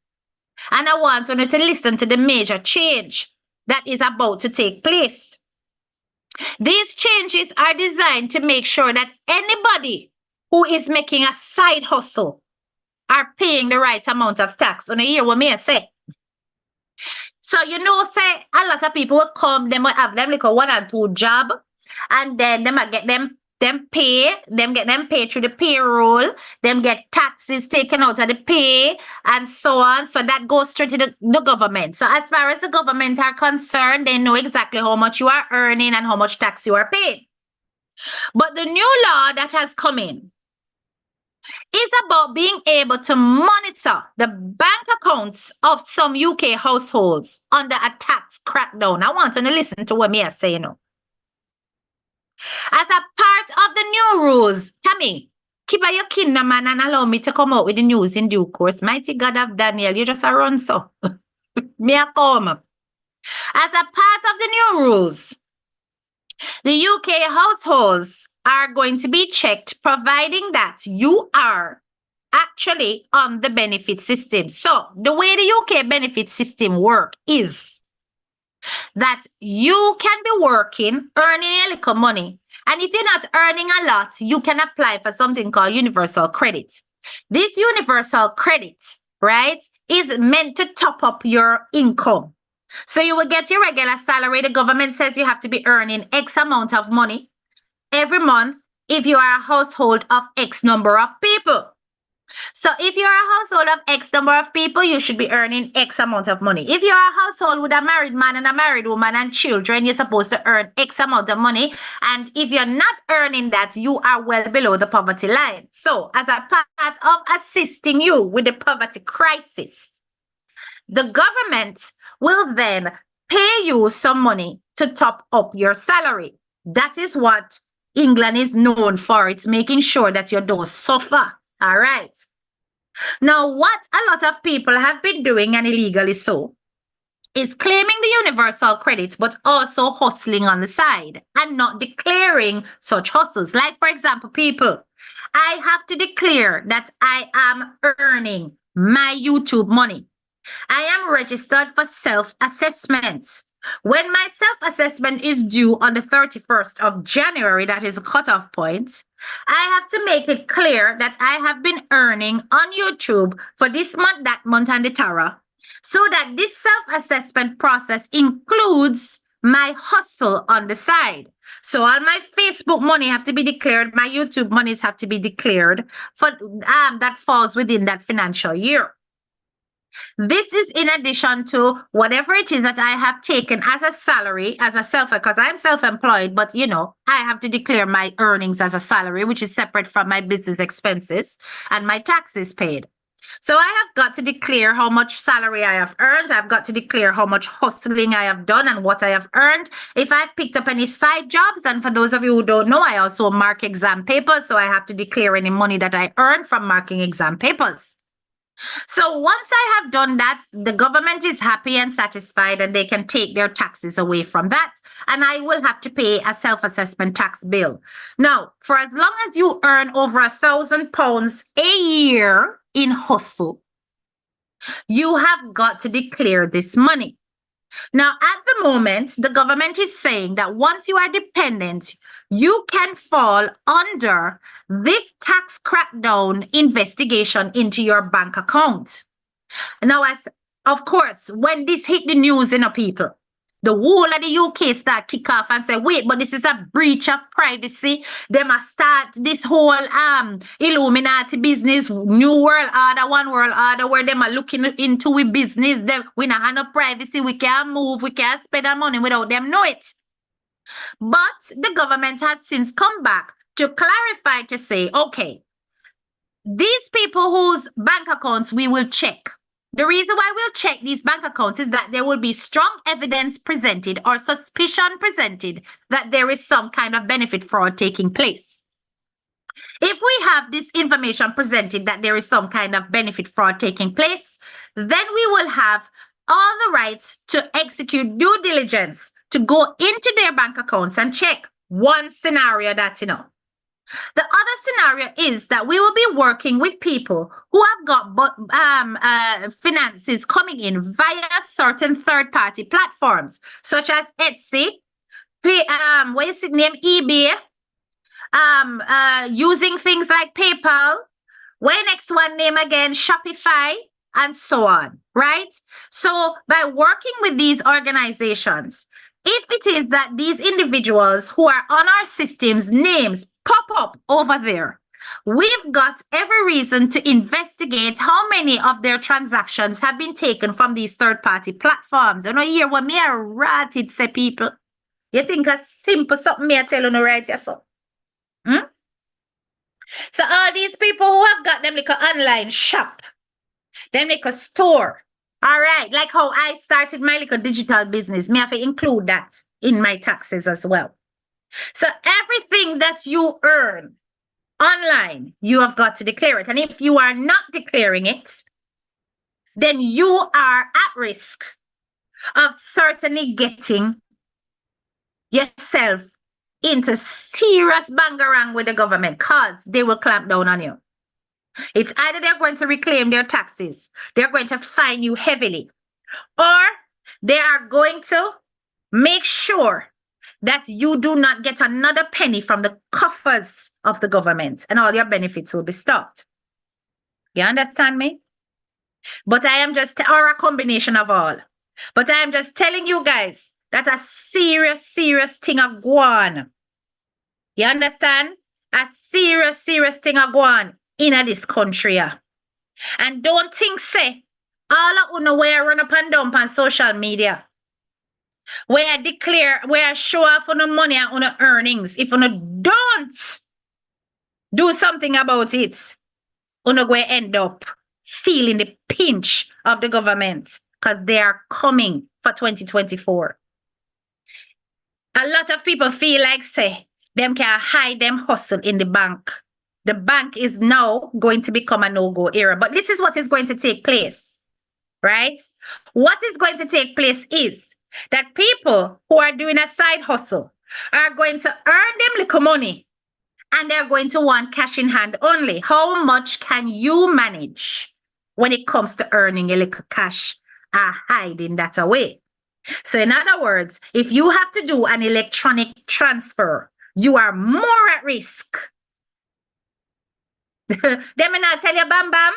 And I want you to listen to the major change that is about to take place. These changes are designed to make sure that anybody who is making a side hustle are paying the right amount of tax. And you hear what me say? So, you know, say a lot of people will come, they might have them like a 1 and 2 job, and then they might get them them get them paid through the payroll, them get taxes taken out of the pay, and so on. So that goes straight to the government. So as far as the government are concerned, they know exactly how much you are earning and how much tax you are paying. But the new law that has come in is about being able to monitor the bank accounts of some UK households under a tax crackdown. I want you to listen to what me I say, you know. As a part of the new rules, Tammy, keep your kingdom, man, and allow me to come out with the news in due course. Mighty God of Daniel, you just a run so. Me a come. As a part of the new rules, the UK households are going to be checked, providing that you are actually on the benefit system. So the way the UK benefit system work is that you can be working, earning a little money. And if you're not earning a lot, you can apply for something called universal credit. This universal credit, right, is meant to top up your income. So you will get your regular salary. The government says you have to be earning X amount of money every month if you are a household of X number of people. So if you're a household of X number of people, you should be earning X amount of money. If you're a household with a married man and a married woman and children, you're supposed to earn X amount of money. And if you're not earning that, you are well below the poverty line. So as a part of assisting you with the poverty crisis, the government will then pay you some money to top up your salary. That is what England is known for. It's making sure that you don't suffer. All right. Now, what a lot of people have been doing, and illegally so, is claiming the universal credit, but also hustling on the side and not declaring such hustles. Like, for example, people, I have to declare that I am earning my YouTube money. I am registered for self-assessment. When my self-assessment is due on the 31st of January, that is a cutoff point, I have to make it clear that I have been earning on YouTube for this month, that month, and the Tara, so that this self-assessment process includes my hustle on the side. So all my Facebook money have to be declared, my YouTube monies have to be declared for that falls within that financial year. This is in addition to whatever it is that I have taken as a salary, as a because I'm self-employed, but you know, I have to declare my earnings as a salary, which is separate from my business expenses and my taxes paid. So I have got to declare how much salary I have earned. I've got to declare how much hustling I have done and what I have earned. If I've picked up any side jobs, and for those of you who don't know, I also mark exam papers. So I have to declare any money that I earn from marking exam papers. So once I have done that, the government is happy and satisfied, and they can take their taxes away from that. And I will have to pay a self-assessment tax bill. Now, for as long as you earn over £1,000 a year in hustle, you have got to declare this money. Now, at the moment, the government is saying that once you are dependent, you can fall under this tax crackdown investigation into your bank account. Now, as of course, when this hit the news, people, the whole of the UK start kick off and say, wait, but this is a breach of privacy. They must start this whole Illuminati business, new world order, one world order, where they are looking into we business. We not have no privacy. We can't move. We can't spend our money without them know it. But the government has since come back to clarify, to say, okay, these people whose bank accounts we will check. The reason why we'll check these bank accounts is that there will be strong evidence presented or suspicion presented that there is some kind of benefit fraud taking place. If we have this information presented that there is some kind of benefit fraud taking place, then we will have all the rights to execute due diligence to go into their bank accounts and check. One scenario that, The other scenario is that we will be working with people who have got finances coming in via certain third-party platforms, such as Etsy, what is it name, eBay, using things like PayPal, next one name again, Shopify, and so on, right? So by working with these organizations, if it is that these individuals who are on our systems, names, pop up over there. We've got every reason to investigate how many of their transactions have been taken from these third-party platforms. You know, here what me a rat it say people. You think a simple something me I tell you no right here, so. So all these people who have got them like an online shop, them like a store. All right, like how I started my little digital business, me have to include that in my taxes as well. So everything that you earn online, you have got to declare it. And if you are not declaring it, then you are at risk of certainly getting yourself into serious bangarang with the government because they will clamp down on you. It's either they're going to reclaim their taxes, they're going to fine you heavily, or they are going to make sure that you do not get another penny from the coffers of the government and all your benefits will be stopped. You understand me? But I am just, or a combination of all. But I am just telling you guys that a serious, serious thing of go on. You understand? A serious, serious thing of go on in this country. And don't think, say, all of you know where I run up and down on social media. Where I declare, where I show off on the money and on the earnings. If you don't do something about it, you go end up feeling the pinch of the government because they are coming for 2024. A lot of people feel like, say, them can hide them hustle in the bank. The bank is now going to become a no-go era. But this is what is going to take place, right? What is going to take place is that people who are doing a side hustle are going to earn them little money and they're going to want cash in hand only. How much can you manage when it comes to earning a little cash or hiding that away? So in other words, if you have to do an electronic transfer, you are more at risk. Them not tell you, bam, bam,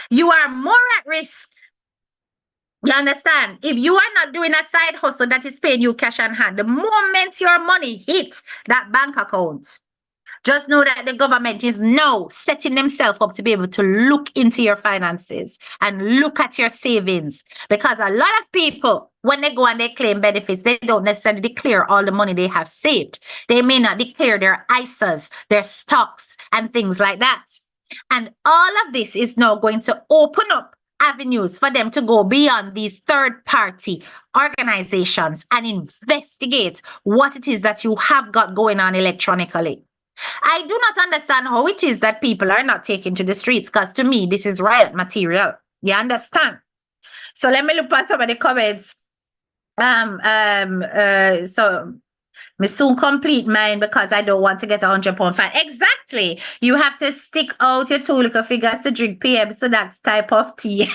you are more at risk. You understand? If you are not doing a side hustle that is paying you cash on hand, the moment your money hits that bank account, just know that the government is now setting themselves up to be able to look into your finances and look at your savings. Because a lot of people, when they go and they claim benefits, they don't necessarily declare all the money they have saved. They may not declare their ISAs, their stocks, and things like that. And all of this is now going to open up avenues for them to go beyond these third-party organizations and investigate what it is that you have got going on electronically. I do not understand how it is that people are not taking to the streets, because to me, this is riot material. You understand? So let me look at some of the comments. So me soon complete mine because I don't want to get £100 fine. Exactly. You have to stick out your two little fingers to drink PM, so that's type of tea.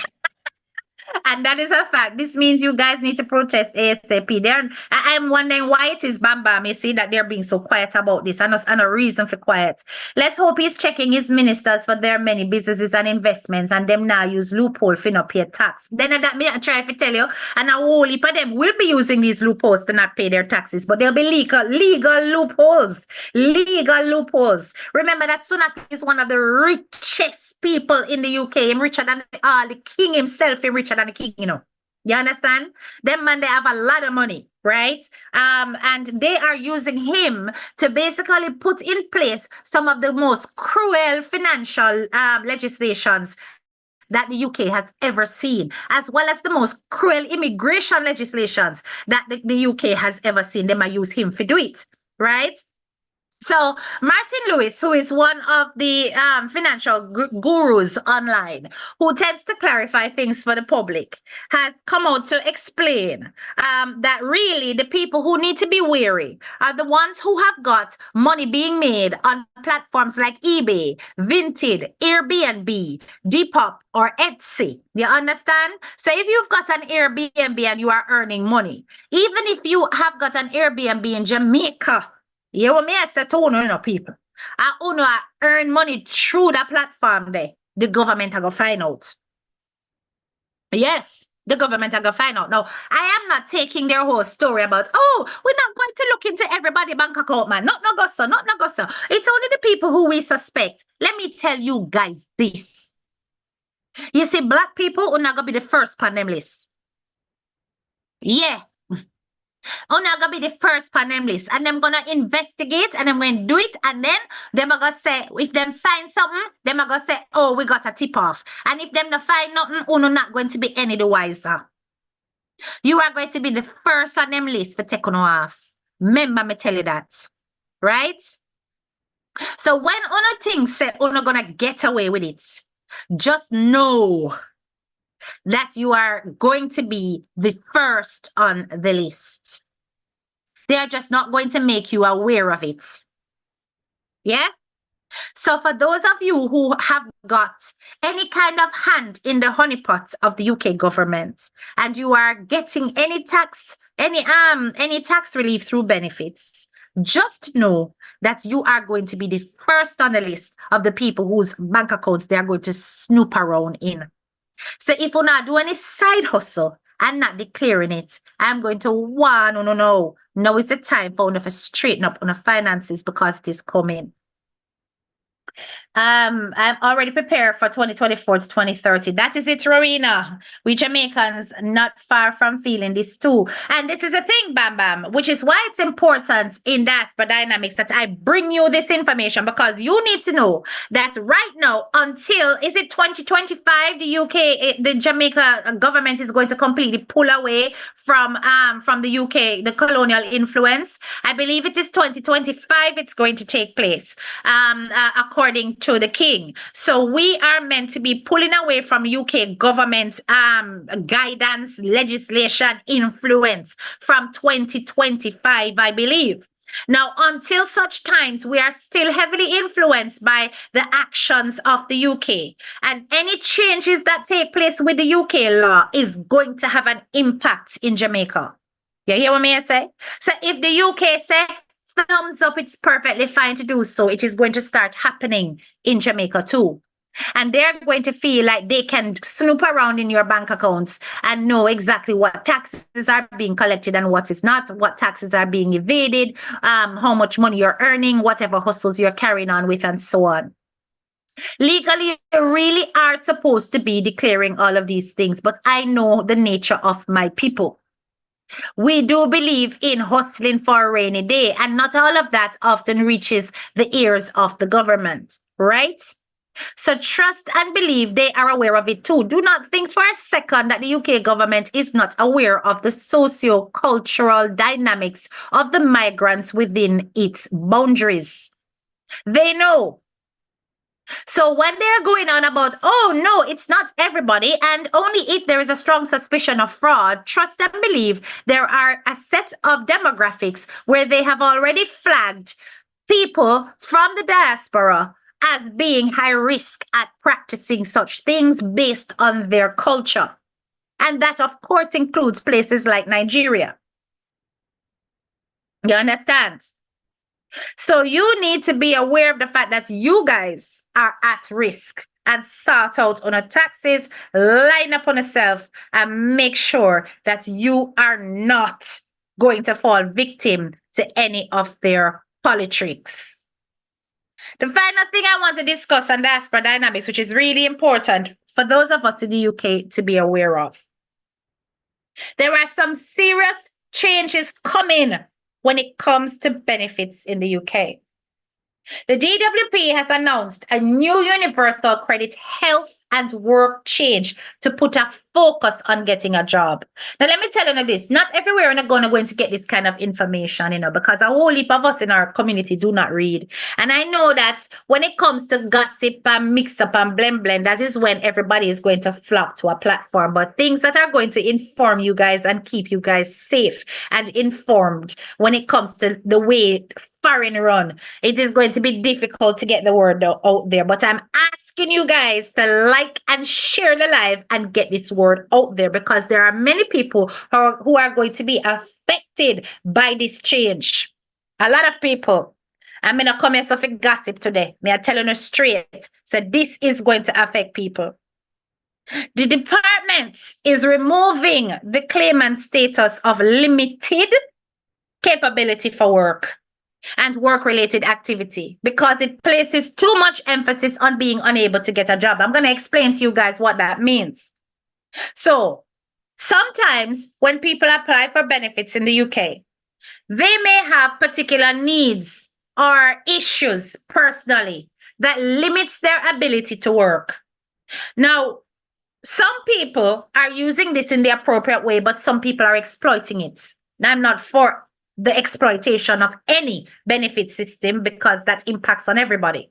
And that is a fact. This means you guys need to protest ASAP. I'm wondering why it is Bam Bam. You see that they're being so quiet about this. And a reason for quiet. Let's hope he's checking his ministers for their many businesses and investments and them now use loophole for not pay tax. Then that me I try to tell you, and a whole heap of them will be using these loopholes to not pay their taxes, but they'll be legal loopholes. Legal loopholes. Remember that Sunak is one of the richest people in the UK. Him richer than the king himself. Him richer than the king, you know. You understand? Them man, they have a lot of money, right? And they are using him to basically put in place some of the most cruel financial legislations that the UK has ever seen, as well as the most cruel immigration legislations that the UK has ever seen. They might use him to do it, right? So Martin Lewis, who is one of the financial gurus online, who tends to clarify things for the public, has come out to explain that really the people who need to be wary are the ones who have got money being made on platforms like eBay, Vinted, Airbnb, Depop, or Etsy. You understand? So if you've got an Airbnb and you are earning money, even if you have got an Airbnb in Jamaica, you want me to say to you people. I earn money through that platform there. The government are going to find out. Yes. The government are going to find out. Now, I am not taking their whole story about, oh, we're not going to look into everybody's bank account, man. Not no go, sir. Not no go, sir. It's only the people who we suspect. Let me tell you guys this. You see, black people are not going to be the first on them list. Yeah. Are not going to be the first on them list. And them going to investigate and them going to do it. And then them are going to say, if them find something, them are going to say, oh, we got a tip off. And if them not find nothing, uno not going to be any the wiser. You are going to be the first on them list for taking off. Remember me tell you that. Right? So when uno things say uno gonna get away with it, just know that you are going to be the first on the list. They are just not going to make you aware of it. Yeah? So for those of you who have got any kind of hand in the honeypot of the UK government and you are getting any tax relief through benefits, just know that you are going to be the first on the list of the people whose bank accounts they are going to snoop around in. So if you're not doing any side hustle and not declaring it, I'm going to warn no. Now is the time for you to straighten up on the finances because it is coming. I'm already prepared for 2024 to 2030. That is it, Rowena. We Jamaicans not far from feeling this too. And this is a thing, Bam Bam, which is why it's important in Diaspora Dynamics that I bring you this information, because you need to know that right now, until, is it 2025, the UK, the Jamaica government is going to completely pull away from the UK, the colonial influence. I believe it is 2025 it's going to take place, according to the king. So we are meant to be pulling away from UK government guidance, legislation, influence from 2025, I believe. Now, until such times, we are still heavily influenced by the actions of the UK. And any changes that take place with the UK law is going to have an impact in Jamaica. You hear what me I say? So if the UK say, thumbs up, it's perfectly fine to do so, it is going to start happening in Jamaica too. And they're going to feel like they can snoop around in your bank accounts and know exactly what taxes are being collected and what is not, what taxes are being evaded, how much money you're earning, whatever hustles you're carrying on with, and so on. Legally, you really are supposed to be declaring all of these things, but I know the nature of my people. We do believe in hustling for a rainy day, and not all of that often reaches the ears of the government, right? So trust and believe they are aware of it too. Do not think for a second that the UK government is not aware of the socio-cultural dynamics of the migrants within its boundaries. They know. So when they're going on about, oh no, it's not everybody, and only if there is a strong suspicion of fraud, trust and believe there are a set of demographics where they have already flagged people from the diaspora as being high risk at practicing such things based on their culture. And that, of course, includes places like Nigeria. You understand? So you need to be aware of the fact that you guys are at risk, and sort out on your taxes, line up on yourself, and make sure that you are not going to fall victim to any of their politics. The final thing I want to discuss on diaspora dynamics, which is really important for those of us in the UK to be aware of. There are some serious changes coming when it comes to benefits in the UK. The DWP has announced a new universal credit health and work change to put a focus on getting a job. Now, let me tell you this, not everywhere are going to get this kind of information, because a whole heap of us in our community do not read. And I know that when it comes to gossip and mix up and blend, that is when everybody is going to flock to a platform. But things that are going to inform you guys and keep you guys safe and informed when it comes to the way foreign run, it is going to be difficult to get the word out there. But I'm asking you guys to like and share the live and get this word out there, because there are many people who are going to be affected by this change. A lot of people. I'm going to come here for gossip today. I'm telling you straight. So this is going to affect people. The Department amendment is removing the claimant status of limited capability for work and work-related activity because it places too much emphasis on being unable to get a job. I'm going to explain to you guys what that means. So sometimes when people apply for benefits in the UK, they may have particular needs or issues personally that limits their ability to work. Now, some people are using this in the appropriate way, but some people are exploiting it. Now, I'm not for the exploitation of any benefit system because that impacts on everybody.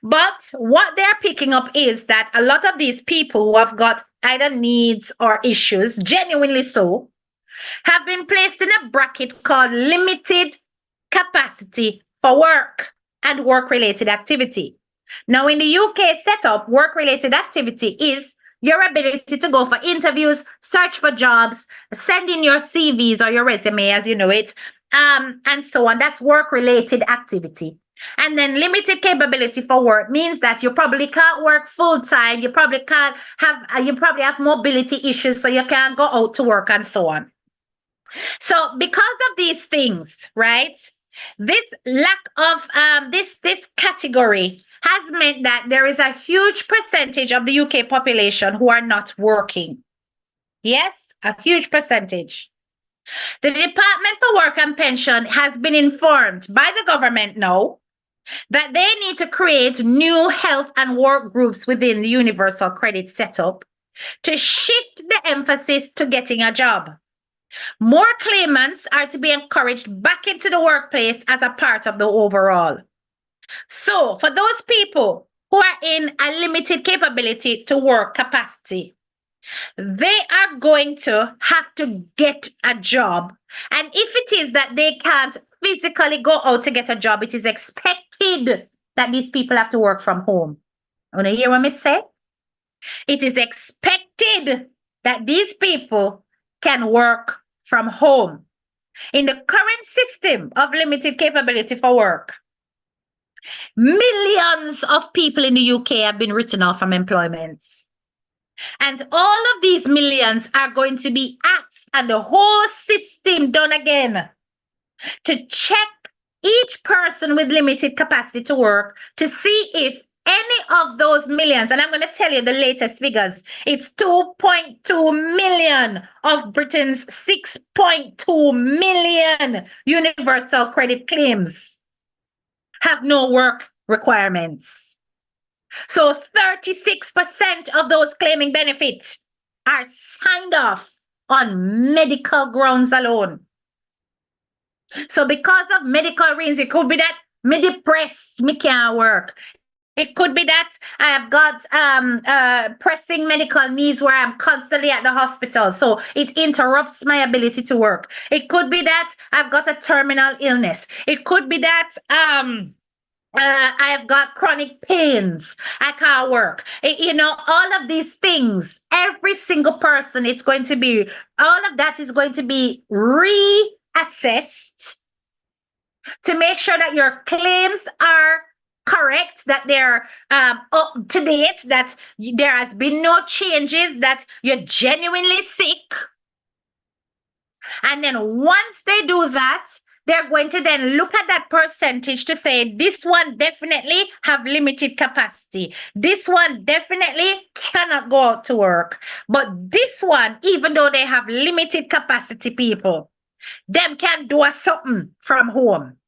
But what they're picking up is that a lot of these people who have got either needs or issues, genuinely so, have been placed in a bracket called limited capacity for work and work-related activity. Now, in the UK setup, work-related activity is your ability to go for interviews, search for jobs, send in your CVs or your resume as you know it, and so on. That's work-related activity. And then limited capability for work means that you probably can't work full-time. You probably have mobility issues, so you can't go out to work and so on. So because of these things, right, this lack of this category has meant that there is a huge percentage of the UK population who are not working. Yes, a huge percentage. The Department for Work and Pension has been informed by the government now that they need to create new health and work groups within the universal credit setup to shift the emphasis to getting a job. More claimants are to be encouraged back into the workplace as a part of the overall. So for those people who are in a limited capability to work capacity, they are going to have to get a job. And if it is that they can't physically go out to get a job, it is expected that these people have to work from home. Want to hear what I say? It is expected that these people can work from home. In the current system of limited capability for work, millions of people in the UK have been written off from employment. And all of these millions are going to be asked and the whole system done again to check each person with limited capacity to work to see if any of those millions, and I'm going to tell you the latest figures, it's 2.2 million of Britain's 6.2 million universal credit claims have no work requirements. So 36% of those claiming benefits are signed off on medical grounds alone. So because of medical reasons, it could be that me depressed, me can't work. It could be that I have got pressing medical needs where I'm constantly at the hospital, so it interrupts my ability to work. It could be that I've got a terminal illness. It could be that I've got chronic pains. I can't work. All of these things, every single person, all of that is going to be reassessed to make sure that your claims are correct, that they're up to date, that there has been no changes, that you're genuinely sick. And then once they do that, they're going to then look at that percentage to say, this one definitely have limited capacity. This one definitely cannot go out to work. But this one, even though they have limited capacity people, them can do something from home.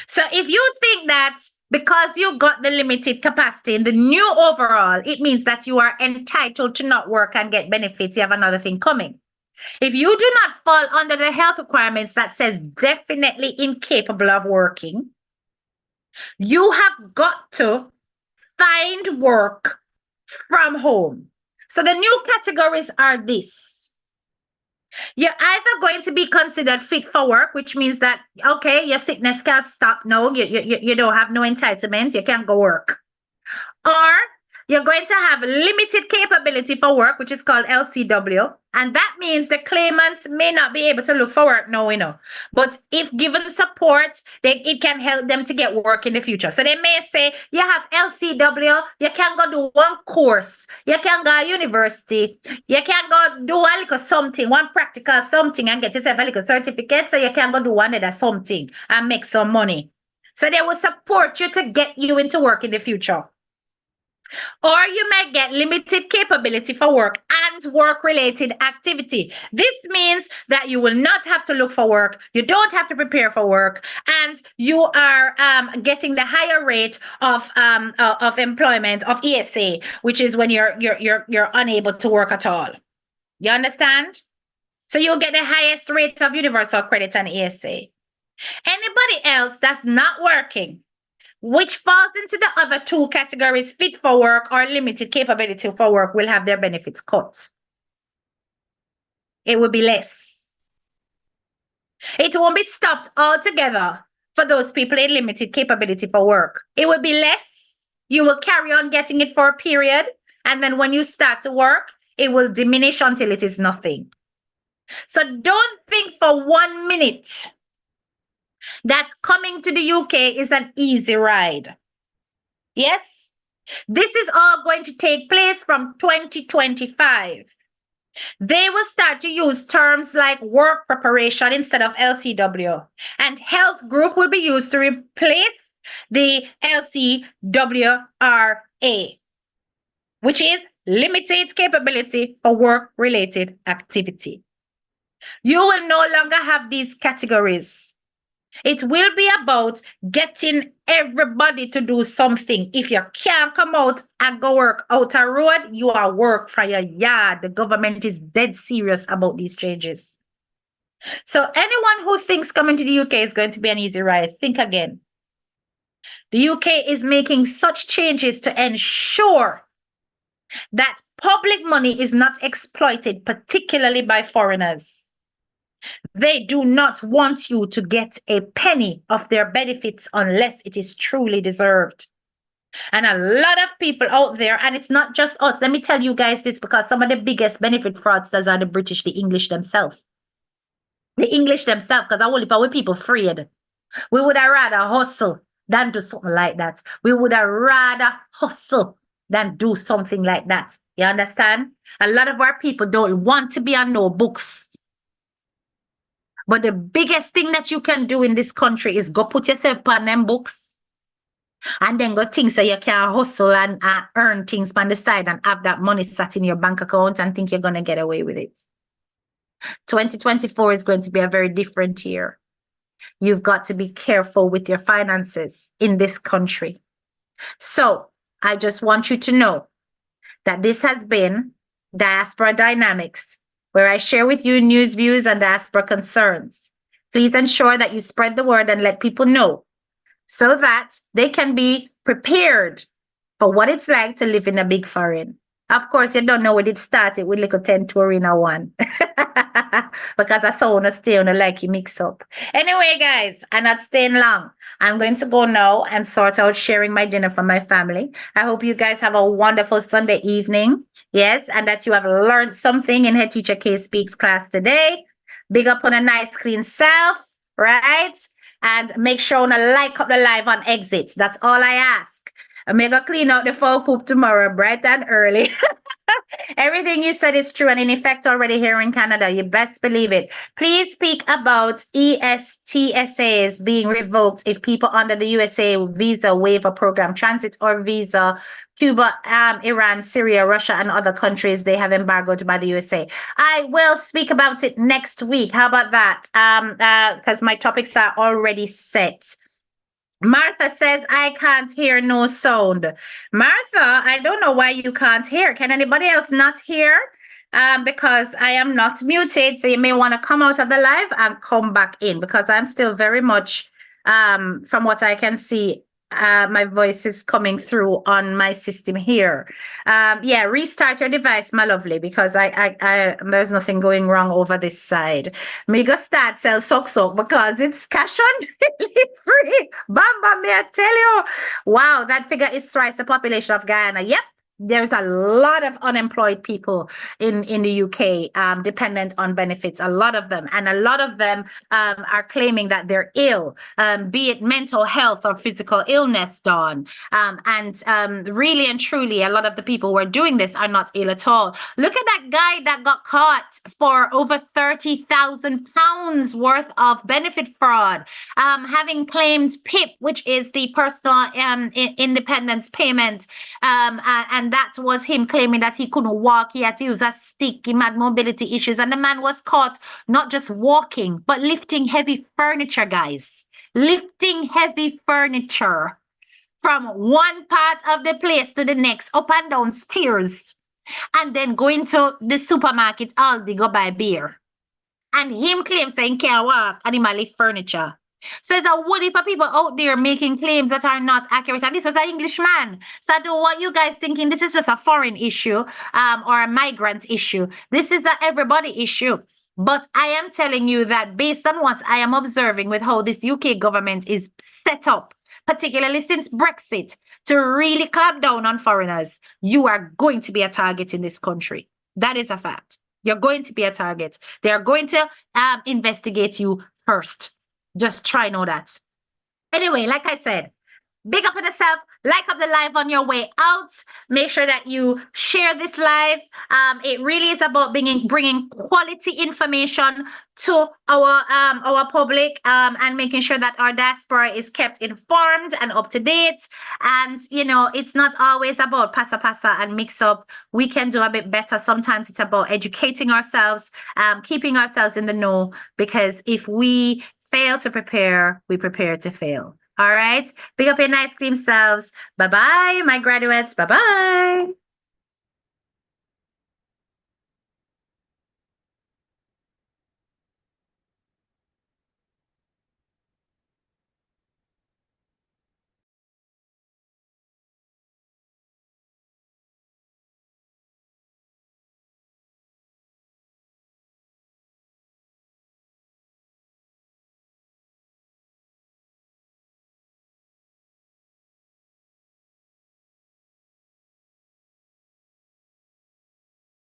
So if you think that because you got the limited capacity in the new overall, it means that you are entitled to not work and get benefits, you have another thing coming. If you do not fall under the health requirements that says definitely incapable of working, you have got to find work from home. So the new categories are this. You're either going to be considered fit for work, which means that, okay, your sickness can't stop. No, you don't have no entitlement. You can't go work. Or you're going to have limited capability for work, which is called LCW. And that means the claimants may not be able to look for work now, But if given support, it can help them to get work in the future. So they may say, you have LCW, you can go do one course, you can go to university, you can go do a little something, one practical something and get yourself a little certificate, so you can go do one other something and make some money. So they will support you to get you into work in the future. Or you may get limited capability for work and work-related activity. This means that you will not have to look for work, you don't have to prepare for work, and you are getting the higher rate of employment of ESA, which is when you're unable to work at all. You understand? So you'll get the highest rate of universal credit and ESA. Anybody else that's not working, which falls into the other two categories, fit for work or limited capability for work, will have their benefits cut. It will be less. It won't be stopped altogether for those people in limited capability for work. It will be less. You will carry on getting it for a period. And then when you start to work, it will diminish until it is nothing. So don't think for 1 minute that coming to the UK is an easy ride. Yes, this is all going to take place from 2025. They will start to use terms like work preparation instead of LCW, and health group will be used to replace the LCWRA, which is limited capability for work-related activity. You will no longer have these categories. It will be about getting everybody to do something. If you can't come out and go work out a road, you are work from your yard. The government is dead serious about these changes. So anyone who thinks coming to the UK is going to be an easy ride, think again. The UK is making such changes to ensure that public money is not exploited, particularly by foreigners. They do not want you to get a penny of their benefits unless it is truly deserved. And a lot of people out there, and it's not just us. Let me tell you guys this, because some of the biggest benefit fraudsters are the British, the English themselves. The English themselves, because I will if people afraid. We would have rather hustle than do something like that. We would have rather hustle than do something like that. You understand? A lot of our people don't want to be on no books. But the biggest thing that you can do in this country is go put yourself on them books and then go think so you can hustle and earn things on the side and have that money sat in your bank account and think you're going to get away with it. 2024 is going to be a very different year. You've got to be careful with your finances in this country. So I just want you to know that this has been Diaspora Dynamics, where I share with you news, views, and diaspora concerns. Please ensure that you spread the word and let people know so that they can be prepared for what it's like to live in a big foreign. Of course, you don't know when it started with little 10 Tory Ina One. Because I saw to stay on a like you mix up. Anyway, guys, I'm not staying long. I'm going to go now and sort out sharing my dinner for my family. I hope you guys have a wonderful Sunday evening. Yes, and that you have learned something in Head Teacher K Speaks class today. Big up on a nice, clean self, right? And make sure to like up the live on exit. That's all I ask. I'm going to clean out the folk poop tomorrow, bright and early. Everything you said is true and in effect already here in Canada. You best believe it. Please speak about ESTSAs being revoked if people under the USA visa waiver program, transit or visa, Cuba, Iran, Syria, Russia, and other countries they have embargoed by the USA. I will speak about it next week. How about that? Because my topics are already set. Martha says, I can't hear no sound. Martha, I don't know why you can't hear. Can anybody else not hear? Because I am not muted. So you may want to come out of the live and come back in because I'm still very much, from what I can see, my voice is coming through on my system here. Yeah, restart your device, my lovely, because I there's nothing going wrong over this side. Me go start sell socks up because it's cash on free. Bamba, me I tell you. Wow, that figure is twice the population of Guyana. Yep. there's a lot of unemployed people in the UK dependent on benefits, a lot of them. And a lot of them are claiming that they're ill, be it mental health or physical illness, Dawn. Really and truly, a lot of the people who are doing this are not ill at all. Look at that guy that got caught for over £30,000 worth of benefit fraud, having claimed PIP, which is the personal independence payment, and that was him claiming that he couldn't walk, he had to use a stick, he had mobility issues, and the man was caught not just walking, but lifting heavy furniture, guys. Lifting heavy furniture from one part of the place to the next, up and down stairs, and then going to the supermarket, Aldi, go buy beer. And him claims saying he can't walk and he might lift furniture. So there's a whole heap of people out there making claims that are not accurate. And this was an Englishman. So I don't want you guys thinking this is just a foreign issue or a migrant issue. This is a everybody issue. But I am telling you that based on what I am observing with how this UK government is set up, particularly since Brexit, to really clamp down on foreigners, you are going to be a target in this country. That is a fact. You're going to be a target. They are going to investigate you first. Just try know that. Anyway, like I said, big up on yourself, like up the live on your way out. Make sure that you share this live. It really is about bringing quality information to our public and making sure that our diaspora is kept informed and up to date. And, you know, it's not always about passa and mix up. We can do a bit better. Sometimes it's about educating ourselves, keeping ourselves in the know, because if we fail to prepare, we prepare to fail. All right. Big up your nice, clean selves. Bye-bye, my graduates. Bye-bye.